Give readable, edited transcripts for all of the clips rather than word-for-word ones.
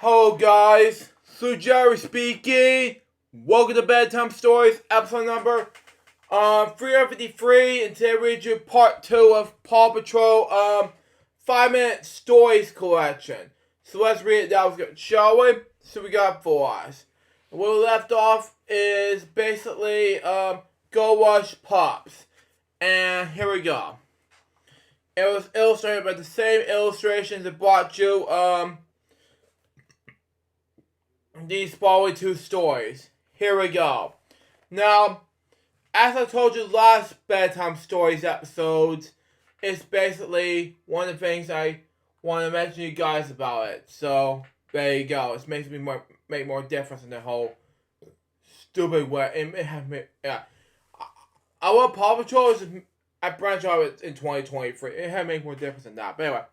Hello guys, so Jerry speaking. Welcome to Bedtime Stories, episode number 353, and today we do part 2 of Paw Patrol 5-minute stories collection. So let's read it down, shall we? So we got for us. Where we left off is basically Go Rush Pups. And here we go. It was illustrated by the same illustrations that brought you these following 2 stories. Here we go. Now, as I told you last Bedtime Stories episodes, it's basically one of the things I want to mention to you guys about it. So, there you go. It makes me make more difference in the whole stupid way. Yeah. I love Paw Patrol. I branched out in 2023. It had to make more difference than that. But anyway.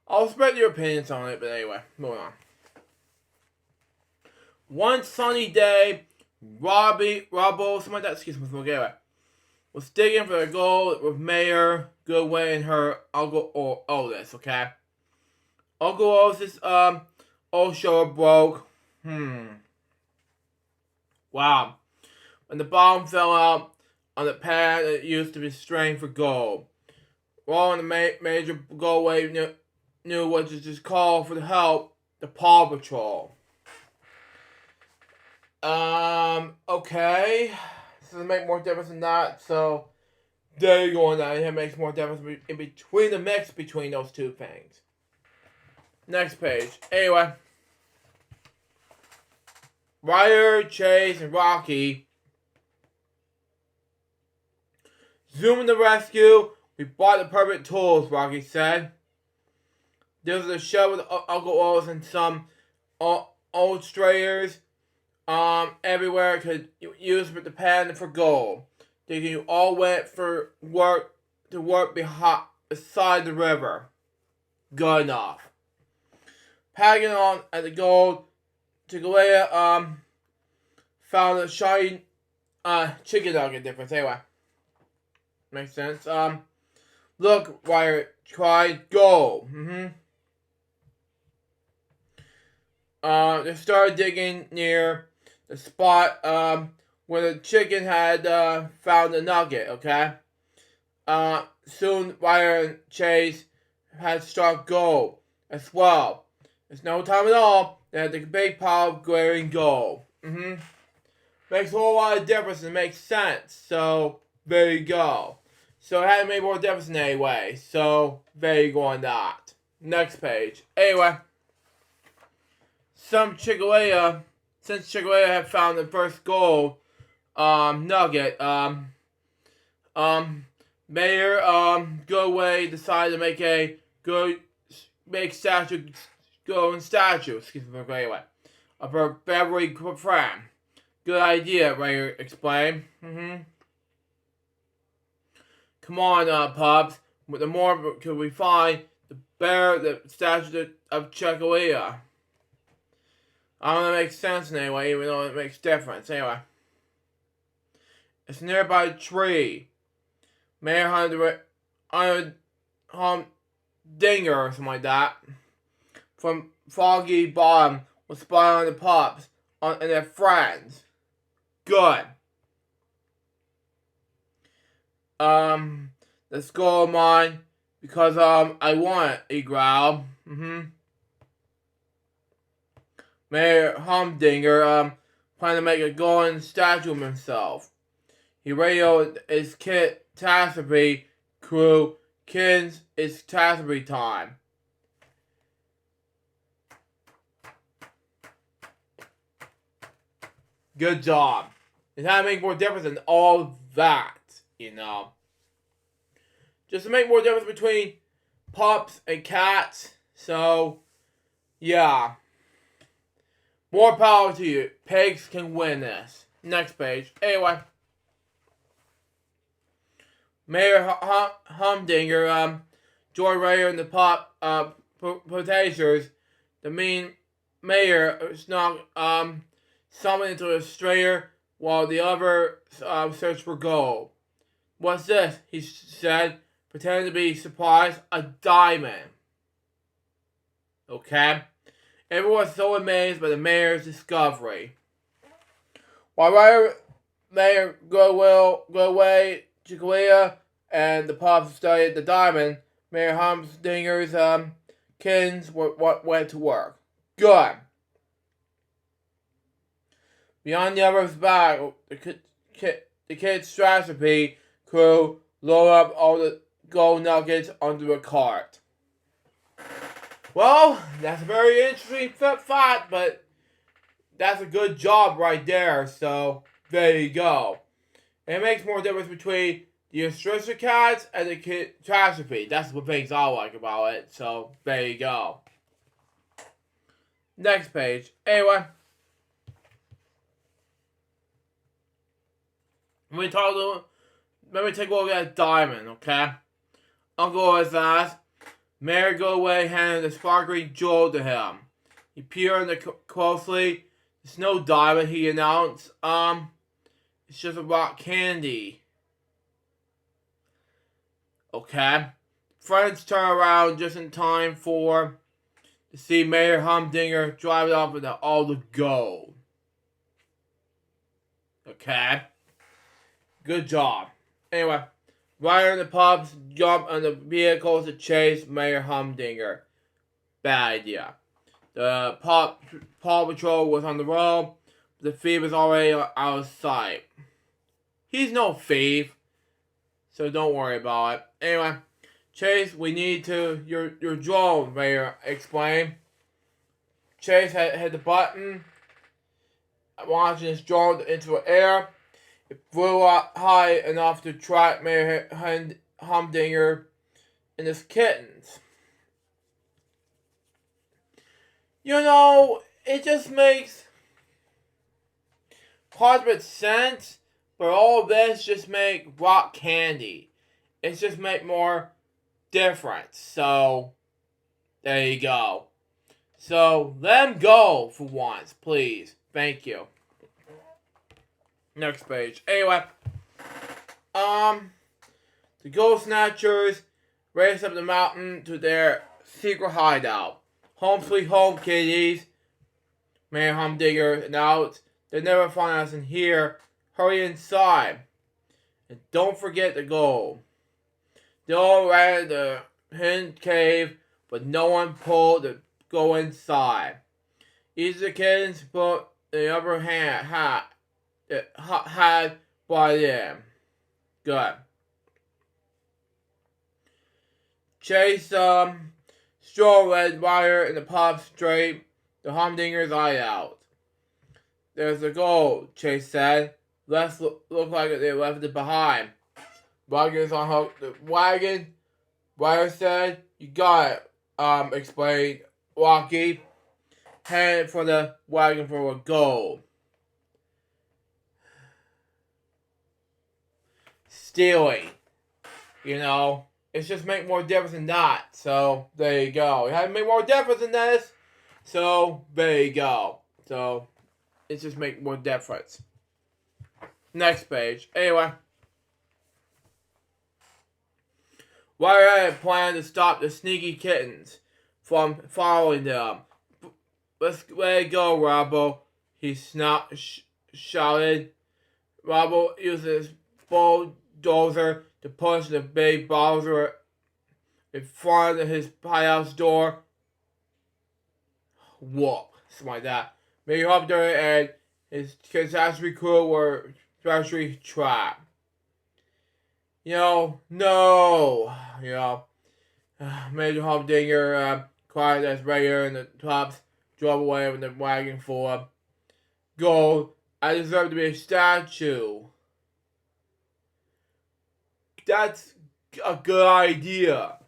I'll spread your opinions on it, but anyway, moving on. One sunny day, Robbo, something like that, excuse me, anyway, was digging for the gold with Mayor Goodway and her Uncle Otis, okay? Uncle Otis' old shoulder broke. Wow. When the bottom fell out on the pad that used to be strained for gold. Well, and the Major Goldway knew what to just call for the help, the Paw Patrol. Okay. This doesn't make more difference than that, so there you go on that. It makes more difference in between the mix between those 2 things. Next page. Anyway. Ryder, Chase, and Rocky zoom in the rescue. We bought the perfect tools, Rocky said. There was a show with Uncle Otis and some old strayers everywhere could use the pen for gold. They all went for work beside the river. Good enough. Pagging on at the gold, Tigalea found a shiny chicken nugget difference. Anyway, makes sense. Look, Ryder cried, gold. They started digging near the spot where the chicken had found the nugget, okay? Soon Ryder and Chase had struck gold as well. There's no time at all. They had the big pile of glaring gold. Makes a whole lot of difference and makes sense. So, there you go. So, it hadn't made more difference in any way. So, there you go on that. Next page. Anyway. Since Chigalea had found the first gold nugget, Mayor Goodway decided to golden statue, excuse me, anyway, of her Beverly friend. Good idea, Ryder explained. Come on, pups. The more could we find, the better the statue of Chigalea. I don't know if it makes sense in any way, even though it makes difference. Anyway. It's a nearby tree. Mayor hunted Dinger or something like that. From Foggy Bottom was spying on the pups and their friends. Good. Let's go of mine because I want it, he growled. Mayor Humdinger planned to make a golden statue of himself. He radioed his catastrophe crew, "Kids, it's catastrophe time." Good job. It had to make more difference than all that, you know. Just to make more difference between pups and cats. So, yeah. More power to you. Pigs can win this. Next page. Anyway. Mayor Humdinger, Joy Rayer and the pop protesters, the mean mayor snuck someone into a strayer while the other searched for gold. "What's this?" he said, pretending to be surprised. "A diamond." Okay? Everyone was so amazed by the mayor's discovery. While Mayor Goodway, Chicolia, and the pups studied the diamond, Mayor Humdinger's kittens went to work. Good. Beyond the other's back, the kid's strategy crew load up all the gold nuggets onto a cart. Well, that's a very interesting fact, but that's a good job right there, so there you go. And it makes more difference between the Aristocats and the catastrophe. That's what things I like about it, so there you go. Next page. Anyway, let me take a look at Diamond, okay? Uncle always asked. Mayor Goodway handed the sparkling jewel to him. He peered closely. It's no diamond, he announced. It's just a rock candy. Okay. Friends turn around just in time to see Mayor Humdinger drive off with all the gold. Okay. Good job. Anyway, Ryder and the pups jump on the vehicles to chase Mayor Humdinger. Bad idea. The Paw Patrol was on the road, but the thief was already out of sight. He's no thief, so don't worry about it. Anyway, Chase, we need your drone, Mayor explained. Chase hit the button, launching his drone into the air. It flew up high enough to track Mayor Humdinger and his kittens. You know, it just makes part of it sense, but all of this just make rock candy. It just make more difference. So, there you go. So, let him go for once, please. Thank you. Next page. Anyway, the Gold Snatchers race up the mountain to their secret hideout. Home sweet home, kiddies. Mayor Humdinger announced. They never find us in here. Hurry inside. And don't forget the gold. They all ran to the hidden cave, but no one pulled to go inside. Each of the kittens put the upper hand had by them. Good. Chase Straw Red Wire and the pup straight the Humdinger's eye out. There's the gold, Chase said. Let's look like they left it behind. Wagon's unhooked the wagon. Wire said, you got it, explained Rocky. Headed for the wagon for a gold. Stealing. You know, it's just make more difference than that. So, there you go. It had to make more difference than this. So, there you go. So, it's just make more difference. Next page. Anyway. Wire had planned to stop the sneaky kittens from following them. Let's let it go, Robbo, he shouted. Robbo used his bulldozer to push the big Bowser in front of his hideout's door. Whoa, something like that. Maybe Humdinger and his catastrophe crew were especially trapped. No. Major Humdinger cried as Raider and the pups drove away with the wagon full of gold. I deserve to be a statue. That's a good idea.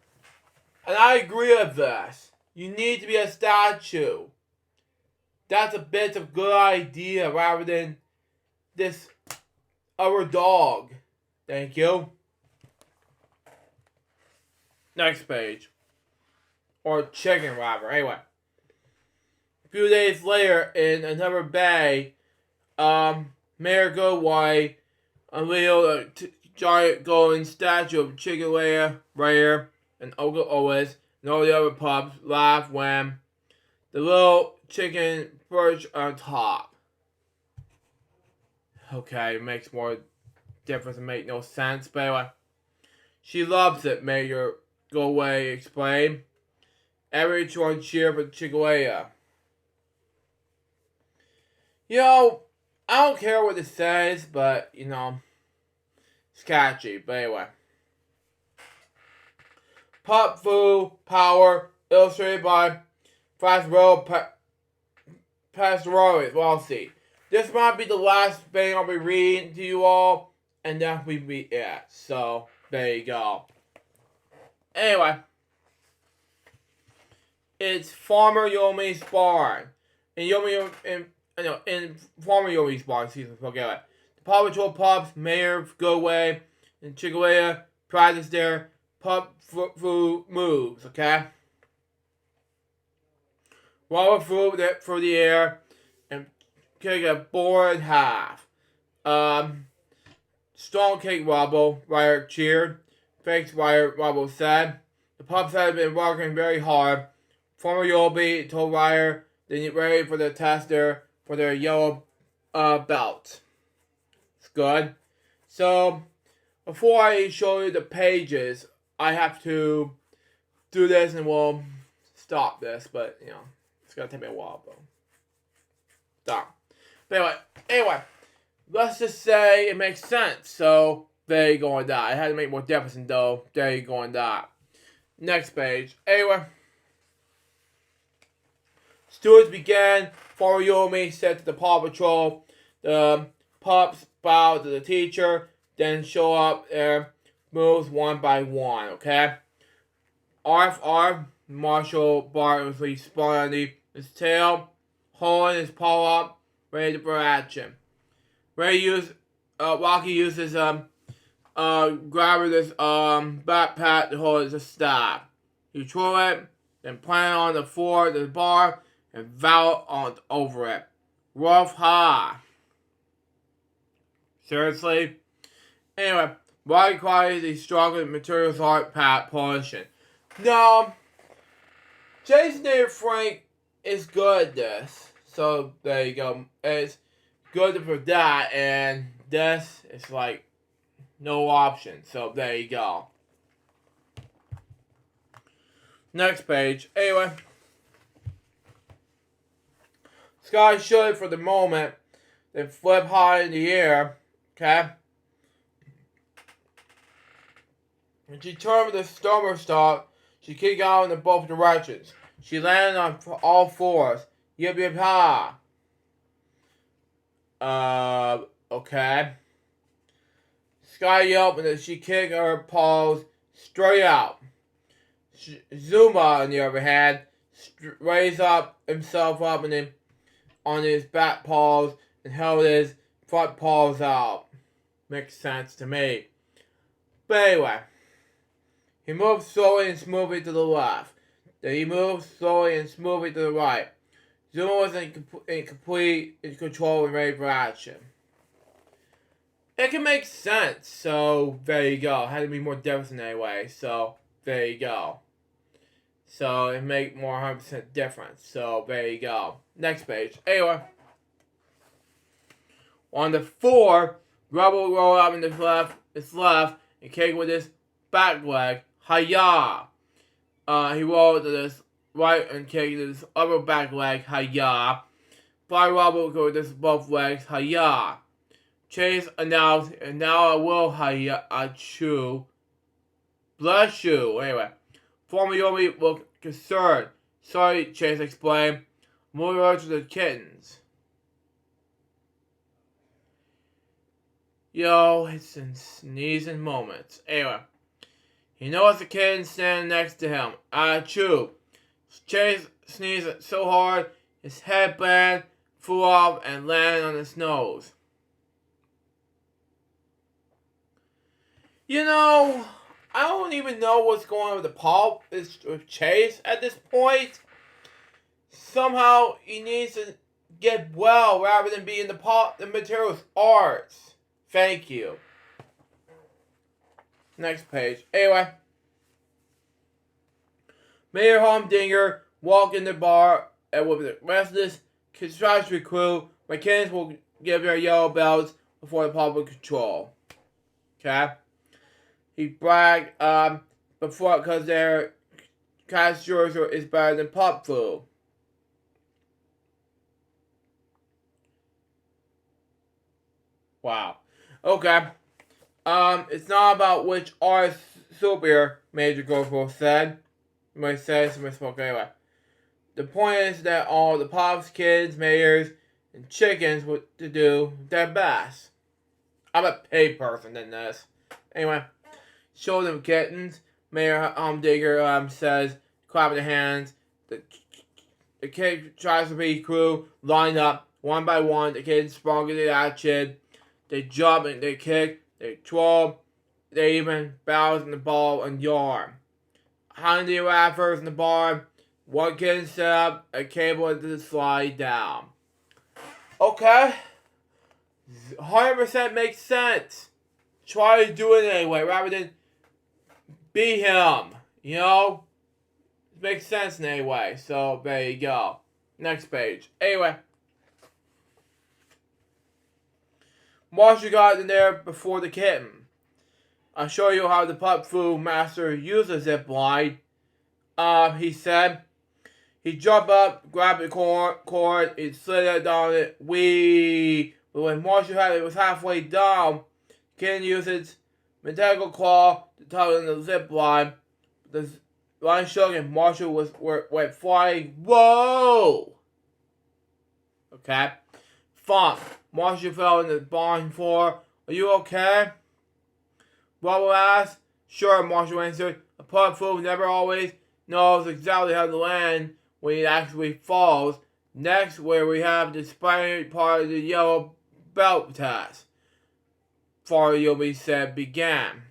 And I agree with this. You need to be a statue. That's a bit of good idea rather than this other dog. Thank you. Next page. Or chicken, rather. Anyway. A few days later, in another bay, Mayor Goodway unveiled a giant golden statue of Chicken Rare and Uncle Otis and all the other pups laughed when the little chicken perch on top. Okay, it makes more difference and make no sense, but anyway. She loves it, Mayor. Go away, explain. Everyone cheer for Chihuahua. You know, I don't care what it says, but, you know, it's catchy. But anyway. PAW Power, illustrated by Pastoralis. Well, I'll see. This might be the last thing I'll be reading to you all, and that will be it. So, there you go. Anyway. It's Farmer Yomi's barn. In Farmer Yomi's barn, forget it. The Paw Patrol pups, Mayor, go away, and Chihuahua practice their pup food moves, okay? Roll through the air and kick a board in half. Strong kick Wobble, Ryder cheered. Thanks, Ryder, Wobble said. The pups have been working very hard. Farmer Yobi told Ryder they get ready for the tester for their yellow belt. It's good. So, before I show you the pages, I have to do this and we'll stop this, but, you know, it's going to take me a while, but stop. But anyway, let's just say it makes sense, so there you go on that. I had to make more difference, though. There you go on that. Next page. Anyway. Stewards began. Farmer Yomi said to the Paw Patrol. The pups bow to the teacher, then show up their moves one by one, okay? Arf, Marshall bartlessly spun on his tail, holding his paw up, ready for action. Rocky uses grabber this backpack to hold as a staff. He threw it, then planted on the floor of the bar, and vow on over it. Rough ha. Seriously? Anyway, Rocky requires a stronger materials art polishing. No, Jason David Frank is good at this. So there you go. It's good for that, and this is like no option. So there you go. Next page. Anyway. Sky should for the moment, then flip high in the air, okay? When she turned with the somersault, she kicked out in both directions. She landed on all fours. Yip yip ha. Okay. Sky yelped and she kicked her paws straight out. Zuma, on the other hand, raised himself up and then on his back paws and held his front paws out. Makes sense to me. But anyway, he moved slowly and smoothly to the left. Then he moved slowly and smoothly to the right. Zuma was in complete control and ready for action. It can make sense, so there you go. It had to be more different anyway, so there you go. So it make more 100% difference. So there you go. Next page. Anyway. On the 4, Rebel rolled up in his left and kicked with his back leg. Hi-ya! He rolled to his right and kicked with his upper back leg. Hi-ya! Fly Rebel with his both legs. Hi-ya! Chase announced, and now I will hi-ya chew. Bless you. Anyway. Farmer Yomi looked concerned. Sorry, Chase explained. Moving over to the kittens. Yo, it's in sneezing moments. Anyway. He noticed the kitten standing next to him. Achoo. Chase sneezed so hard, his headband flew off and landed on his nose. You know, I don't even know what's going on with the paw with Chase at this point. Somehow he needs to get well rather than be in the materials arts. Thank you. Next page. Anyway. Mayor Humdinger walked in the bar and with the rest of this construction crew, mechanics will give their yellow belts before the public control. Okay? He bragged before because their cashiers is better than PAW. Wow. Okay. It's not about which artist superhero, Major Garfield said. You might say some misspoke anyway. The point is that all the Pops, kids, mayors, and chickens would to do their best. I'm a paid person than this. Anyway, show them kittens. Mayor Digger says, clapping their hands. The kid tries to be crew, line up one by one. The kids sprung into action. They jump and they kick. They twirl. They even bounce in the ball and yarn. Behind the rafters in the barn, one kid set up a cable to slide down. Okay. 100% makes sense. Try to do it anyway, rather than be him. You know? It makes sense in any way. So, there you go. Next page. Anyway. Marshall got in there before the kitten. I'll show you how the PAW master uses zip line. He said, he jumped up, grabbed the cord, he slid it down it, wee. But when Marshall had it was halfway down, Ken used its mechanical claw to tug on the zip line. The line shook and Marshall went flying. Whoa! Okay. Thump. Marshall fell in the barn floor. Are you okay? Bubble asked. Sure, Marshall answered. A PAW never always knows exactly how to land when it actually falls. Next, where we have the spiny part of the yellow belt test. Father Yobi said began.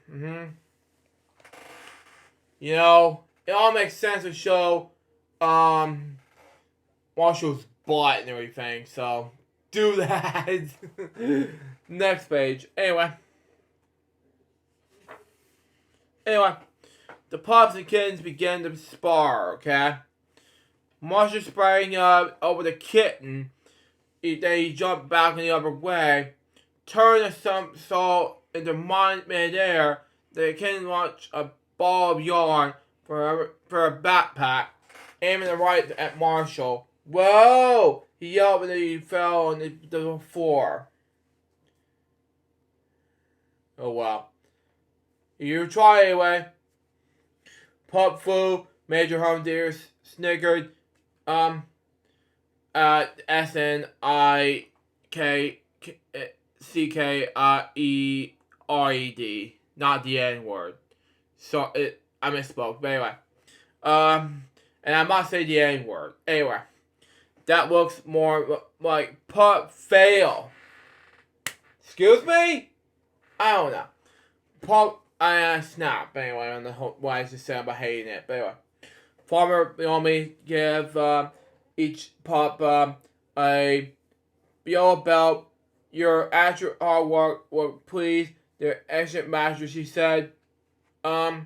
You know, it all makes sense to show Marshall's butt and everything, so do that. Next page. Anyway, the pups and kittens began to spar, okay? Marshall sprang up over the kitten. Then he jumped back in the other way, turned a somersault into mid-air. The kitten launched a ball of yarn for a backpack, aiming it right at Marshall. Whoa! He yelled and he fell on the floor. Oh well. You try anyway. PAW, Major Humdinger snickered. SNIKCKERED. Not the N word. So I misspoke. But anyway. And I must say the N word. Anyway. That looks more like fail. Excuse me? I don't know. I snap anyway on the whole what I just said about hating it. But anyway. Farmer Naomi give each pup a yellow belt. Your actual hard work will please their ancient master, she said. But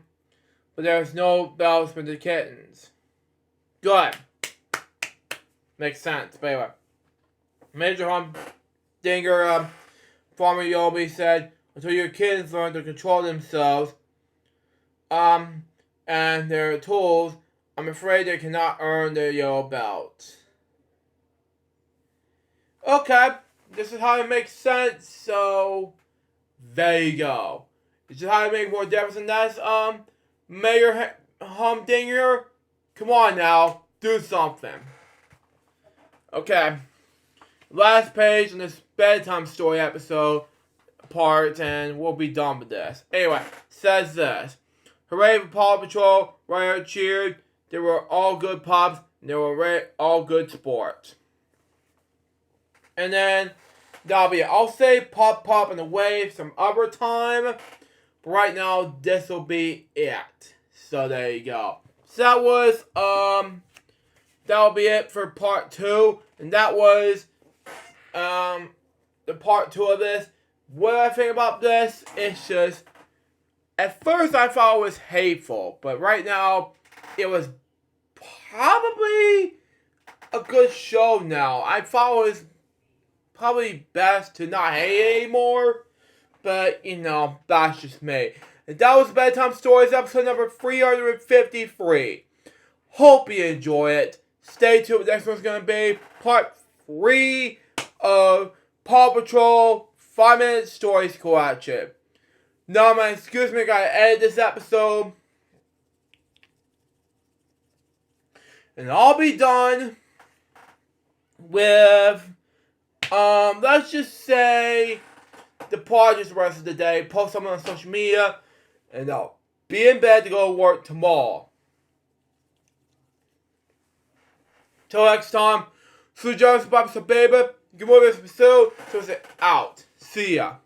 there's no belts for the kittens. Good. Makes sense. But anyway. Major Humdinger, Farmer Yobi said, until your kids learn to control themselves, and their tools, I'm afraid they cannot earn their yellow belt. Okay, this is how it makes sense, so there you go. This is how to make more difference than that, Mayor Humdinger. Come on now, do something. Okay, last page in this bedtime story episode part, and we'll be done with this. Anyway, says this. Hooray for Paw Patrol, Riot cheered. They were all good pups, and they were all good sports. And then, that'll be it. I'll say pop in the wave some other time. But right now, this will be it. So there you go. So that was, that'll be it for part 2. And that was, the part 2 of this. What I think about this, it's just, at first I thought it was hateful, but right now, it was probably a good show now. I thought it was probably best to not hate it anymore. But, that's just me. And that was Bedtime Stories episode number 353. Hope you enjoy it. Stay tuned. The next one's going to be part 3 of Paw Patrol 5-Minute Stories Collection. Now, man, excuse me, I gotta edit this episode. And I'll be done with, let's just say, the projects the rest of the day. Post something on social media. And I'll be in bed to go to work tomorrow. Till next time, Sue Jones, Bobby, so baby. Good morning, Mr. Sue. So it's out. See ya.